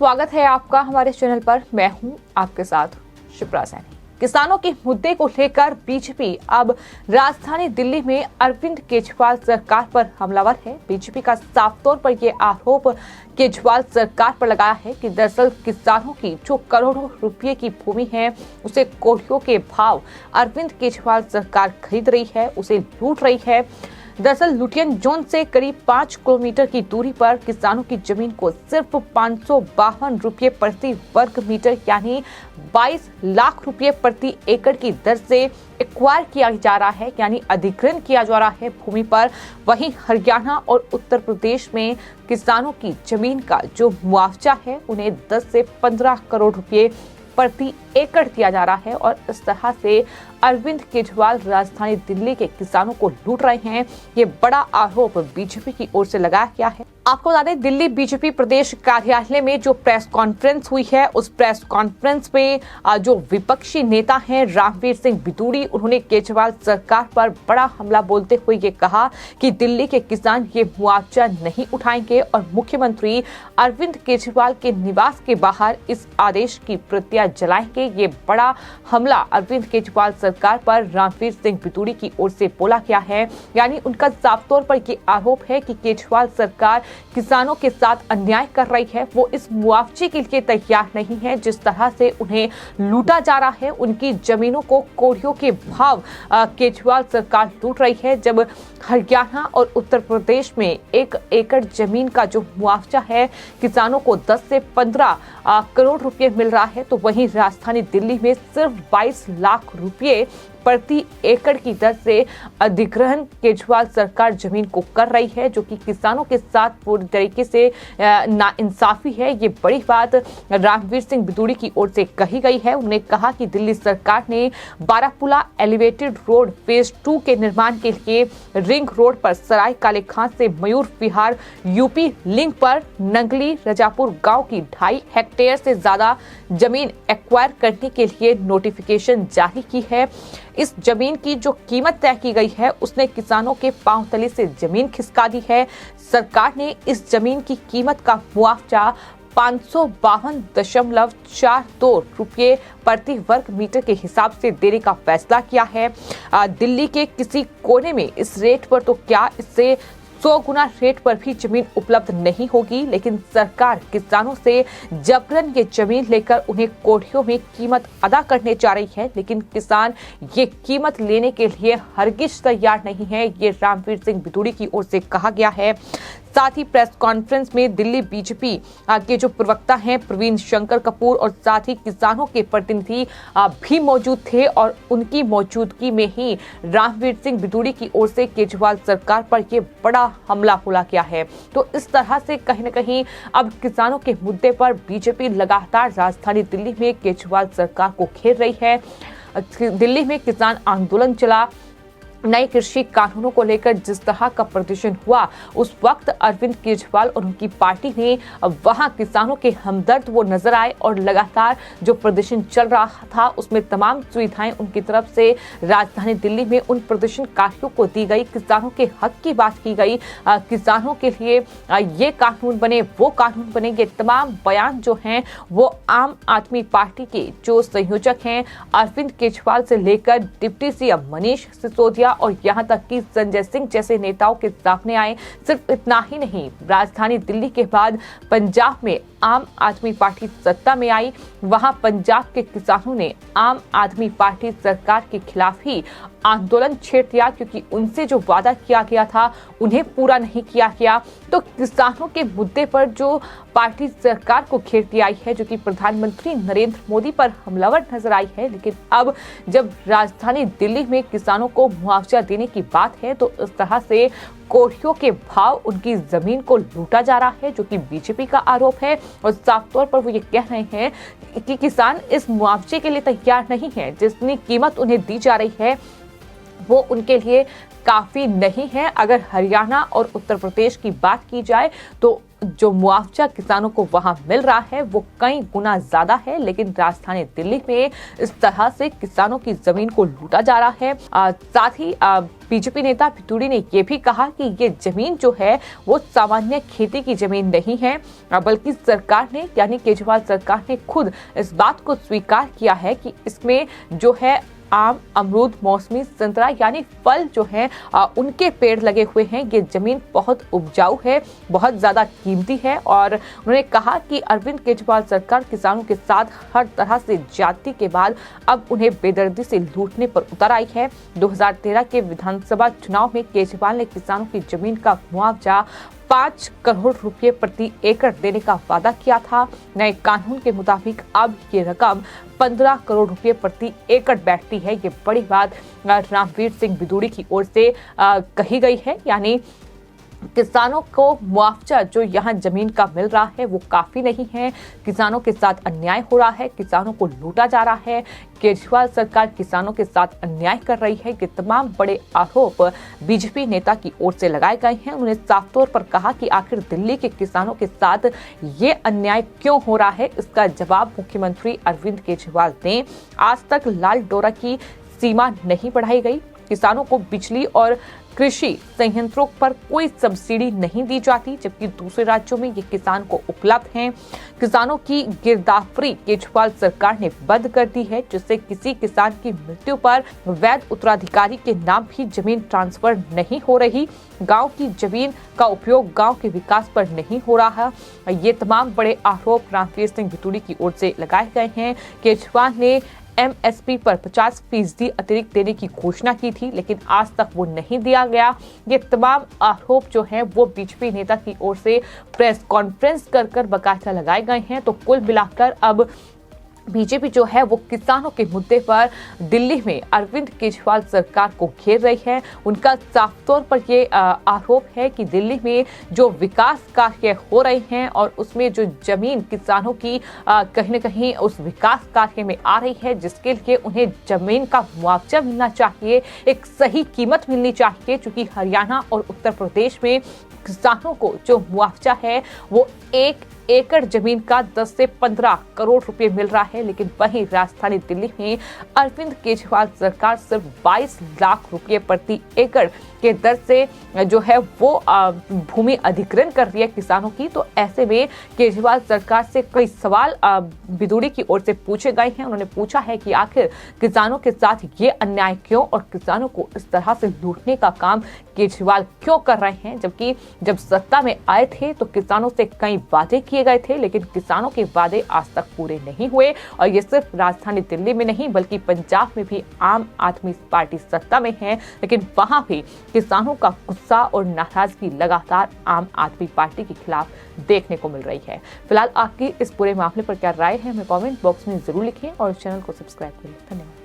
स्वागत है आपका हमारे चैनल पर। मैं हूं आपके साथ शिप्रा सैनी। किसानों के मुद्दे को लेकर बीजेपी अब राजधानी दिल्ली में अरविंद केजरीवाल सरकार पर हमलावर है। बीजेपी का साफ तौर पर यह आरोप केजरीवाल सरकार पर लगाया है कि दरअसल किसानों की जो करोड़ों रुपए की भूमि है उसे कोड़ियों के भाव अरविंद केजरीवाल सरकार खरीद रही है, उसे लूट रही है। दरअसल लुटियन जोन से करीब 5 किलोमीटर की दूरी पर किसानों की जमीन को सिर्फ 552 रुपये प्रति वर्ग मीटर यानी 22 लाख रुपए प्रति एकड़ की दर से एक्वायर किया जा रहा है, यानी अधिग्रहण किया जा रहा है भूमि पर। वहीं हरियाणा और उत्तर प्रदेश में किसानों की जमीन का जो मुआवजा है उन्हें 10 से 15 करोड़ रुपए प्रति एकड़ दिया जा रहा है। और इस तरह से अरविंद केजरीवाल राजधानी दिल्ली के किसानों को लूट रहे हैं, ये बड़ा आरोप बीजेपी की ओर से लगाया गया है। आपको बता दें, दिल्ली बीजेपी प्रदेश कार्यालय में जो प्रेस कॉन्फ्रेंस हुई है, उस प्रेस कॉन्फ्रेंस में जो विपक्षी नेता हैं रामवीर सिंह बिदूड़ी, उन्होंने केजरीवाल सरकार पर बड़ा हमला बोलते हुए ये कहा कि दिल्ली के किसान ये मुआवजा नहीं उठाएंगे और मुख्यमंत्री अरविंद केजरीवाल के निवास के बाहर इस आदेश की प्रतियां जलाएंगे। ये बड़ा हमला अरविंद केजरीवाल सरकार पर रामवीर सिंह बिदूड़ी की ओर से बोला गया है। यानी उनका साफ तौर पर ये आरोप है कि केजरीवाल सरकार किसानों के साथ अन्याय कर रही है, वो इस मुआवजे के लिए तैयार नहीं है जिस तरह से उन्हें लूटा जा रहा है। उनकी जमीनों को कोड़ियों के भाव केजरीवाल सरकार लूट रही है। जब हरियाणा और उत्तर प्रदेश में 1 एकड़ जमीन का जो मुआवजा है किसानों को 10 से 15 करोड़ रुपए मिल रहा है, तो वहीं राजधानी दिल्ली में सिर्फ 22 लाख रुपए प्रति एकड़ की दर से अधिग्रहण केजरीवाल सरकार जमीन को कर रही है, जो कि किसानों के साथ पूरी तरीके से नाइंसाफी है। ये बड़ी बात रामवीर सिंह बिदूड़ी की ओर से कही गई है। उन्होंने कहा कि दिल्ली सरकार ने बारापुला एलिवेटेड रोड फेज 2 के निर्माण के लिए रिंग रोड पर सराय काले खां से मयूर विहार यूपी लिंक पर नंगली रजापुर गांव की 2.5 हेक्टेयर से ज्यादा जमीन एक्वायर करने के लिए नोटिफिकेशन जारी की है। इस जमीन की जो कीमत तय की गई है उसने किसानों के पांव तले से जमीन खिसका दी है। सरकार ने इस जमीन की कीमत का मुआवजा 552.42 रुपये प्रति वर्ग मीटर के हिसाब से देने का फैसला किया है। दिल्ली के किसी कोने में इस रेट पर तो क्या, इससे 100 गुना रेट पर भी जमीन उपलब्ध नहीं होगी। लेकिन सरकार किसानों से जबरन ये जमीन लेकर उन्हें कोठियों में कीमत अदा करने जा रही है, लेकिन किसान ये कीमत लेने के लिए हरगिज तैयार नहीं है। ये रामवीर सिंह बिदूड़ी की ओर से कहा गया है। साथ ही प्रेस कॉन्फ्रेंस में दिल्ली बीजेपी के जो प्रवक्ता हैं प्रवीण शंकर कपूर और साथ ही किसानों के प्रतिनिधि भी मौजूद थे और उनकी मौजूदगी में ही रामवीर सिंह बिदूड़ी की ओर से केजरीवाल सरकार पर यह बड़ा हमला बोला गया है। तो इस तरह से कहीं न कहीं अब किसानों के मुद्दे पर बीजेपी लगातार राजधानी दिल्ली में केजरीवाल सरकार को घेर रही है। दिल्ली में किसान आंदोलन चला, नए कृषि कानूनों को लेकर जिस तरह का प्रदर्शन हुआ, उस वक्त अरविंद केजरीवाल और उनकी पार्टी ने वहां किसानों के हमदर्द वो नजर आए और लगातार जो प्रदर्शन चल रहा था उसमें तमाम सुविधाएं उनकी तरफ से राजधानी दिल्ली में उन प्रदर्शनकारियों को दी गई। किसानों के हक की बात की गई, किसानों के लिए ये कानून बने, वो कानून बने। ये तमाम बयान जो हैं वो आम आदमी पार्टी के जो संयोजक हैं अरविंद केजरीवाल से लेकर डिप्टी सीएम मनीष सिसोदिया और यहां तक कि संजय सिंह जैसे नेताओं के सामने आए। सिर्फ इतना ही नहीं, राजधानी दिल्ली के बाद पंजाब में आम आदमी पार्टी सत्ता में आई, वहां पंजाब के किसानों ने आम आदमी पार्टी सरकार के खिलाफ ही आंदोलन छेड़ दिया, क्योंकि उनसे जो वादा किया गया था उन्हें पूरा नहीं किया गया। तो किसानों के मुद्दे पर जो पार्टी सरकार को घेरती आई है, जो कि प्रधानमंत्री नरेंद्र मोदी पर हमलावर नजर आई है, लेकिन अब जब राजधानी दिल्ली में किसानों को मुआवजा देने की बात है तो इस तरह से कोठियों के भाव उनकी जमीन को लूटा जा रहा है, जो कि बीजेपी का आरोप है। और साफ तौर पर वो ये कह रहे हैं कि किसान इस मुआवजे के लिए तैयार नहीं है। जितनी कीमत उन्हें दी जा रही है वो उनके लिए काफी नहीं है। अगर हरियाणा और उत्तर प्रदेश की बात की जाए तो जो मुआवजा किसानों को वहां मिल रहा है वो कई गुना ज्यादा है, लेकिन राजधानी दिल्ली में इस तरह से किसानों की जमीन को लूटा जा रहा है। साथ ही बीजेपी नेता पितूड़ी ने यह भी कहा कि ये जमीन जो है वो सामान्य खेती की जमीन नहीं है, बल्कि सरकार ने यानी केजरीवाल सरकार ने खुद इस बात को स्वीकार किया है कि इसमें जो है आम, अमरूद, मौसमी, संतरा यानी फल जो हैं उनके पेड़ लगे हुए हैं। ये जमीन बहुत उपजाऊ है, बहुत ज्यादा कीमती है और उन्होंने कहा कि अरविंद केजरीवाल सरकार किसानों के साथ हर तरह से जाति के बाद अब उन्हें बेदर्दी से लूटने पर उतर आई है। 2013 के विधानसभा चुनाव में केजरीवाल ने किसानों की जमीन का मुआवजा 5 करोड़ रुपए प्रति एकड़ देने का वादा किया था। नए कानून के मुताबिक अब ये रकम 15 करोड़ रुपए प्रति एकड़ बैठती है। ये बड़ी बात रामवीर सिंह बिदूड़ी की ओर से कही गई है। यानी किसानों को मुआवजा जो यहाँ जमीन का मिल रहा है वो काफी नहीं है, किसानों के साथ अन्याय हो रहा है, किसानों को लूटा जा रहा है। केजरीवाल सरकार किसानों के साथ अन्याय कर रही है। ये तमाम बड़े आरोप बीजेपी नेता की ओर से लगाए गए हैं। उन्होंने साफ तौर पर कहा कि आखिर दिल्ली के किसानों के साथ ये अन्याय क्यों हो रहा है, इसका जवाब मुख्यमंत्री अरविंद केजरीवाल दें। आज तक लाल डोरा की सीमा नहीं बढ़ाई गई, किसानों को बिजली और कृषि संयंत्रों पर कोई सब्सिडी नहीं दी जाती, जबकि दूसरे राज्यों में ये किसान को उपलब्ध हैं। किसानों की गिरदावरी केजरीवाल सरकार ने बंद कर दी है, जिससे किसी किसान की मृत्यु पर वैध उत्तराधिकारी के नाम भी जमीन ट्रांसफर नहीं हो रही। गांव की जमीन का उपयोग गांव के विकास पर नहीं हो रहा है। ये तमाम बड़े आरोप रामवीर सिंह बितूड़ी की ओर से लगाए गए हैं। केजरीवाल ने एमएसपी पर 50% अतिरिक्त देने की घोषणा की थी, लेकिन आज तक वो नहीं दिया गया। ये तमाम आरोप जो हैं वो बीजेपी नेता की ओर से प्रेस कॉन्फ्रेंस कर बकायदा लगाए गए हैं। तो कुल मिलाकर अब बीजेपी जो है वो किसानों के मुद्दे पर दिल्ली में अरविंद केजरीवाल सरकार को घेर रही है। उनका साफ तौर पर ये आरोप है कि दिल्ली में जो विकास कार्य हो रहे हैं और उसमें जो जमीन किसानों की कहीं न कहीं उस विकास कार्य में आ रही है, जिसके लिए उन्हें जमीन का मुआवजा मिलना चाहिए, एक सही कीमत मिलनी चाहिए। चूंकि हरियाणा और उत्तर प्रदेश में किसानों को जो मुआवजा है वो 1 एकड़ जमीन का 10 से 15 करोड़ रुपए मिल रहा है, लेकिन वहीं राजधानी दिल्ली में अरविंद केजरीवाल सरकार सिर्फ 22 लाख रुपए प्रति एकड़ के दर से जो है वो भूमि अधिग्रहण कर रही है किसानों की। तो ऐसे में केजरीवाल सरकार से कई सवाल बिदूड़ी की ओर से पूछे गए हैं। उन्होंने पूछा है कि आखिर किसानों के साथ ये अन्याय क्यों और किसानों को इस तरह से लूटने का काम केजरीवाल क्यों कर रहे हैं, जबकि जब सत्ता में आए थे तो किसानों से कई वादे किए गए थे, लेकिन किसानों के वादे आज तक पूरे नहीं हुए। और ये सिर्फ राजधानी दिल्ली में नहीं बल्कि पंजाब में भी आम आदमी पार्टी सत्ता में है, लेकिन वहां भी किसानों का गुस्सा और नाराजगी लगातार आम आदमी पार्टी के खिलाफ देखने को मिल रही है। फिलहाल आपकी इस पूरे मामले पर क्या राय है, हमें कमेंट बॉक्स में जरूर लिखें और चैनल को सब्सक्राइब करें। धन्यवाद।